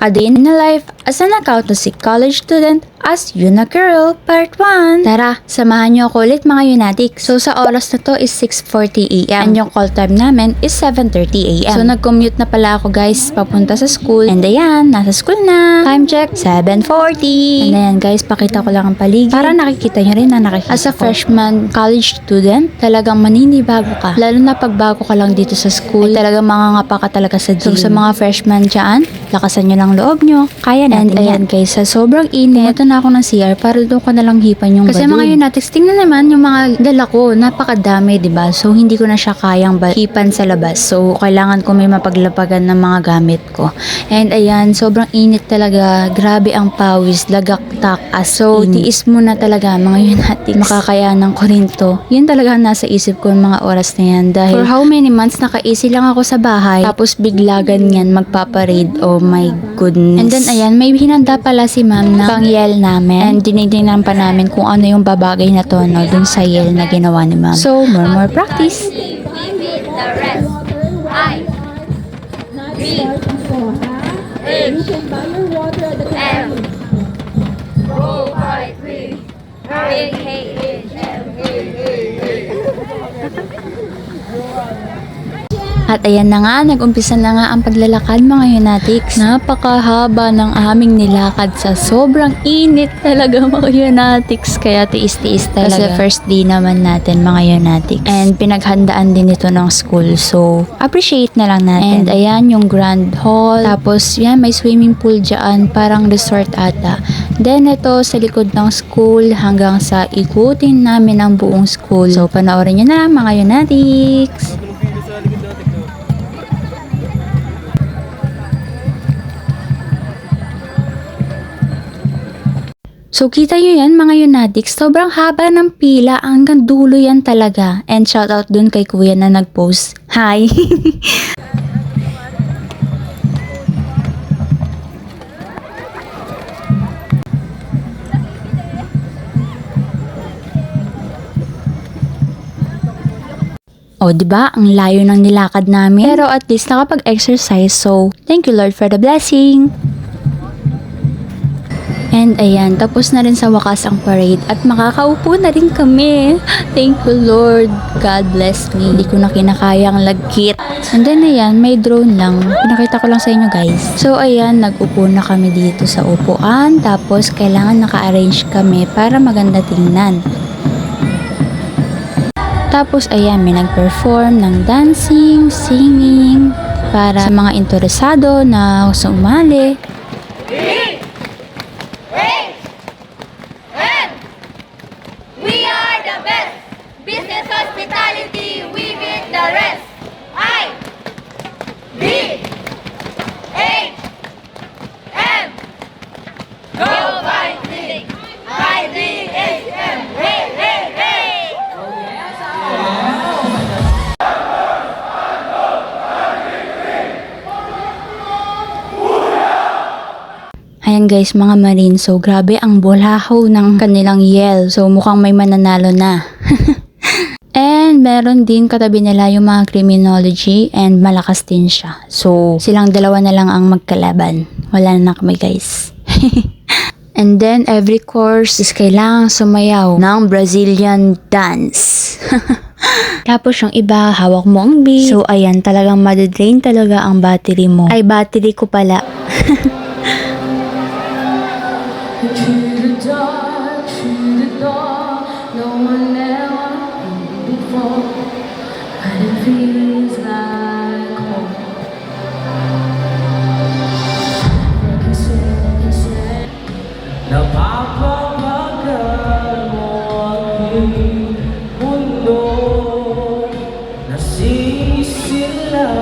A Day in the Life as an Accountancy College Student as Yuna Girl Part 1. Tara, samahan niyo ako ulit mga Yunatics. So sa oras na to is 6:40 AM and yung call time namin is 7:30 AM. So nag-commute na pala ako guys papunta sa school. And ayan, nasa school na. Time check, 7:40. And ayan guys, pakita ko lang ang paligid para nakikita niyo rin na nakikita as a freshman college student, talagang maninibago ka. Lalo na pag bago ka lang dito sa school, ay talagang mangangapa ka talaga sa gym. So sa mga freshmen dyan, lakasan nyo lang loob nyo. Kaya natin. And ayan guys, sa sobrang init, ito na ako ng CR para doon ko na lang hipan yung kasi mga Yunatics, tingnan naman yung mga dala ko, napakadami, diba? So hindi ko na siya kayang hipan sa labas. So kailangan ko may mapaglapagan ng mga gamit ko. And ayan, sobrang init talaga. Grabe ang pawis, lagaktak. So tiis mo na talaga mga Yunatics. Makakayanan ko rin to. Yun talaga nasa isip ko yung mga oras na yan. Dahil for how many months naka-easy lang ako sa bahay. Tapos bigla ganyan magpaparade. Oh my goodness. And then ayan, may hinanda pala si ma'am na pang-yel namin. And tinitingnan pa namin kung ano yung babagay na tono dun sa yel na ginawa ni ma'am. So, more practice. The rest. I. B. H. M. Roll by 3. K. H. M. At ayan na nga, nag-umpisa na nga ang paglalakad mga Yunatics. Napakahaba ng aming nilakad sa sobrang init talaga mga Yunatics. Kaya tiis-tiis talaga. Kasi first day naman natin mga Yunatics. And pinaghandaan din ito ng school. So, appreciate na lang natin. And ayan yung grand hall. Tapos yan, may swimming pool dyan. Parang resort ata. Then ito sa likod ng school hanggang sa ikutin namin ang buong school. So, panoorin nyo na mga Yunatics. So, kita nyo yan mga Yunatics, sobrang haba ng pila, hanggang dulo yan talaga. And shoutout dun kay kuya na nag-post. Hi! O, diba? Ang layo ng nilakad namin. Pero at least nakapag-exercise, so thank you Lord for the blessing. And ayan, tapos na rin sa wakas ang parade at makakaupo na rin kami. Thank you Lord. God bless me. Hindi ko na kinakayang lagkit. And then ayan, may drone lang. Pinakita ko lang sa inyo guys. So ayan, nag-upo na kami dito sa upuan. Tapos kailangan naka-arrange kami para maganda tingnan. Tapos ayan, may nag-perform ng dancing, singing para sa mga interesado na sumali. We are the best. Business hospitality, we beat the rest. I. B. H. M. Go fighting. I. D. H. M. Hey, hey, hey. Ayan guys, mga Marine, so grabe ang bolahaw ng kanilang yell. So mukhang may mananalo na. And meron din katabi nila yung mga criminology and malakas din siya. So silang dalawa na lang ang magkalaban. Wala na kami guys. And then every course is kailangang sumayaw ng Brazilian dance. Tapos yung iba, hawak mo ang beat. So ayan, talagang madadrain talaga ang battery mo. Ay, battery ko pala. Through the door, no one ever been before, but it feels like home. Like you said, napapabagal mo aking mundo, nasisilayan.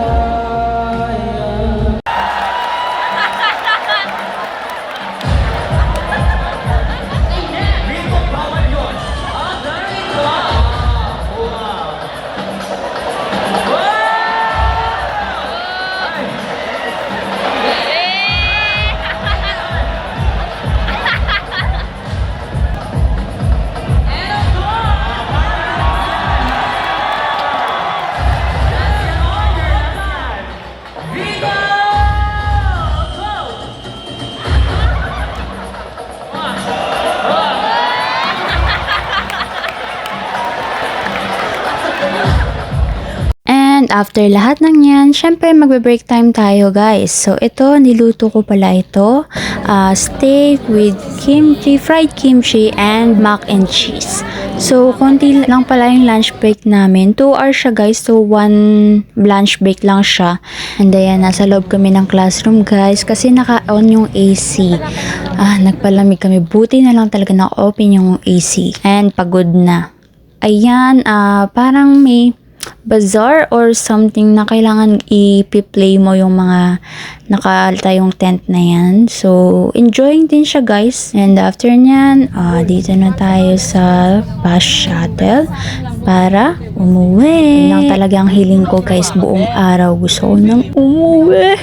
after lahat ng yan, syempre magbe-break time tayo guys. So ito, niluto ko pala ito. Steak with kimchi, fried kimchi, and mac and cheese. So konti lang pala yung lunch break namin. 2 hours siya guys. So 1 lunch break lang siya. And ayan, nasa loob kami ng classroom guys. Kasi naka-on yung AC. Nagpalamig kami. Buti na lang talaga na-open yung AC. And pagod na. Ayan, parang may bazaar or something na kailangan i-play mo yung mga nakalatayong tent na yan. So, enjoying din siya guys. And after nyan, dito na tayo sa bus shuttle para umuwi. Yun lang talaga ang hiling ko guys. Buong araw gusto ko nang umuwi.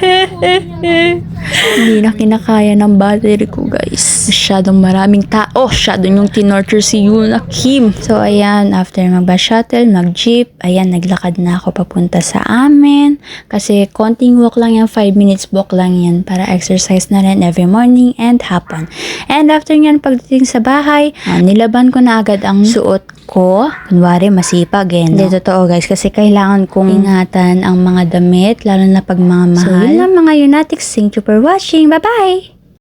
Hindi na kinakaya ng battery ko guys. Masyadong maraming tao. Masyado yung tinorture si Yuna Kim. So, ayan, after mag-bus shuttle, mag-jeep, ayan, naglakad na ako papunta sa amin. Kasi konting walk lang yan, 5 minutes walk lang yan para exercise na rin every morning and hapon. And after nyan, pagdating sa bahay, nilaban ko na agad ang suot ko. Kunwari, masipag eh. No? Hindi, totoo guys. Kasi kailangan kong ingatan ang mga damit, lalo na pag mga mahal. So, yun lang mga Unatics. Thank you for watching. Bye-bye!